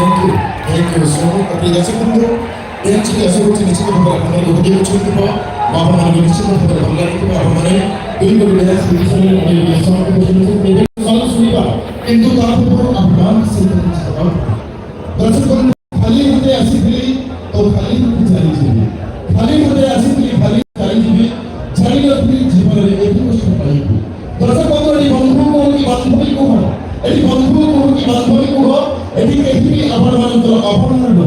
Thank you so much. Tapi dah sebelum tu, yang cikgu asal tu ni cikgu berapa mana tu dia cikgu tu apa mana ni cikgu berapa mana tu apa mana ini berbeza sedikit dari sama tu ni kalau sudah itu tak perlu abang sedikit apa. dah sebelum kali hote asli तो kali jari jibi kali hote asli kali jari jibi jari asli জীবন রে একটু কষ্ট পাই দর্শক বন্ধু এই বন্ধু কোন কি বান্ধবী কোন এই বন্ধু কোন কি বান্ধবী কোন এটি একটি আপনাদের অপরাধ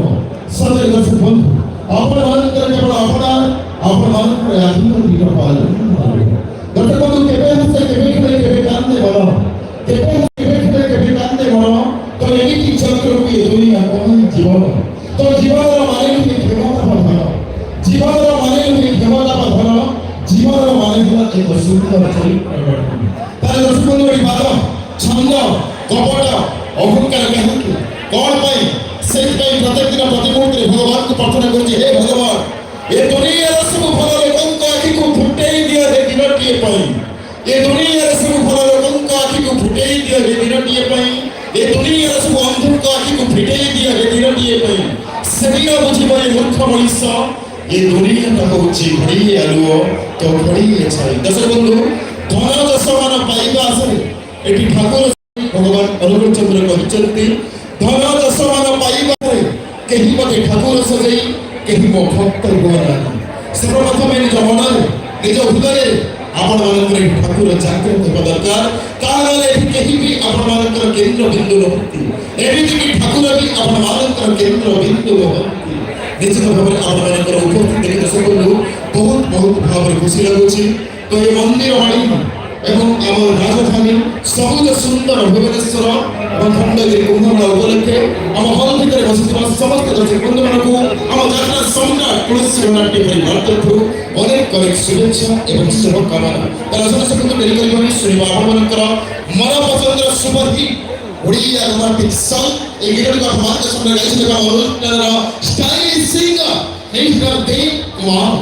সবাই দর্শক বন্ধু অপরাধ কেবল অপরাধ অপরাধ আধুনিক দিকে পালন দর্শক বন্ধু কেবে হচ্ছে কেবে খেলে কেবে কান্দে বলো কেবে খেলে কেবে কান্দে বলো তো এই কি চক্রকে দুনিয়া কোন জীবন তো জীবনের মানে কি ক্ষমতা বাঁধানো জীবনের মানে কি ক্ষমতা বাঁধানো জীবনের মানে হলো এক সুন্দর চরিত্র তাহলে দর্শক বন্ধু এই বাদ ছন্দ কপট অহংকার কাহিনী কণ পাই সেইপাই প্রত্যেক দিন প্রতি মুহূর্তে ভগবানকে প্রার্থনা করছি হে ভগবান এ দুনিয়ার সব ফল লোকଙ୍କ আখিକୁ ফুটেই দিଅ হে দিনটিଏ ପାଇଁ ଏ ଦୁନିଆର ସବୁ ଫଳ ଲୋକଙ୍କ ଆଖିକୁ ଫୁଟେଇ ଦିଅ ହେ ଦିନଟିଏ ପାଇଁ ଏ ଦୁନିଆର ସବୁ ଅନ୍ଧଙ୍କ ଆଖିକୁ ଫିଟେଇ ଦିଅ ହେ ଦିନଟିଏ ପାଇଁ ସେଦିନ ବୁଝିବ ଏ ମୂର୍ଖ ମଣିଷ ଏ ଦୁନିଆଟା ହେଉଛି ଘଡ଼ିଏ ଆଲୁଅ ତ ଘଡ଼ିଏ ଛାଇ ଦର୍ଶକ ବନ୍ଧୁ ଧନ ଯଶ ମାନ ପାଇବା ଆଶରେ ଏଠି ଠାକୁର ଭଗବାନ ଅନୁକୂଳ ଚନ୍ଦ୍ର କହିଛନ୍ତି ଧନ ଯଶ ମାନ ପାଇବାରେ କେହି ମୋତେ ଠାକୁର ସଜେଇ କେହି ମୋ ଭକ୍ତ ହୁଅ ନାହିଁ ସର୍ବପ୍ରଥମେ ନିଜ ମନରେ ନିଜ ହୃଦୟରେ ଆପଣମାନଙ୍କର ଏହି ଠାକୁର ଜାଗ୍ରତ ହେବା ଦରକାର ତାହେଲେ ଏଠି କେହି ବି ଆପଣମାନଙ୍କର କେନ୍ଦ୍ର ବିନ୍ଦୁ ନୁହନ୍ତି ଏମିତିକି ଠାକୁର ବି ଆପଣମାନଙ୍କର କେନ୍ଦ୍ର ବିନ୍ଦୁ ନୁହନ୍ତି ନିଶ୍ଚିତ ଭାବରେ ଆପଣମାନଙ୍କର ଉପସ୍ଥିତି ଦେଖି ଦର୍ଶକ ବନ୍ଧୁ ବହୁତ ଭାବରେ ଖୁସି ଲାଗୁଛି ତ ଏ ମନ୍ଦିର ମାଳିନୀ ଏବଂ ଆମ ରାଜଧାନୀ ସବୁଜ ସୁନ୍ଦର ଭୁବନେଶ୍ୱର ଏବଂ ଖଣ୍ଡଗିରି କୁମ୍ଭମେଳା ଉପଲକ୍ଷେ ଆମ ହଲ୍ ଭିତରେ ବସିଥିବା ସମସ୍ତ ଦର୍ଶକ ବନ୍ଧୁମାନଙ୍କୁ ଆମ ଯାତ୍ରା ସମ୍ରାଟ ତୁଳସୀ ନାଟ୍ୟ ପରିବାର ତରଫରୁ ଅନେକ ଶୁଭେଚ୍ଛା ଏବଂ ଶୁଭକାମନା ତାର ଦର୍ଶକ ବନ୍ଧୁ ଡେରି କରିବାନି ଶୁଣିବା ଆପଣମାନଙ୍କର ମନ ପସନ୍ଦର ସୁପରହିଟ୍ ଓଡ଼ିଆ ରୋମାଣ୍ଟିକ ସଙ୍ଗ୍ এই গীতটিকে আপনাদের সামনে গাইছেন ଆମ অনুষ্ঠাନର ଷ୍ଟାଇଲିଶ ସିଙ୍ଗର ନେଇଥିବା ଦେଇ କୁମାର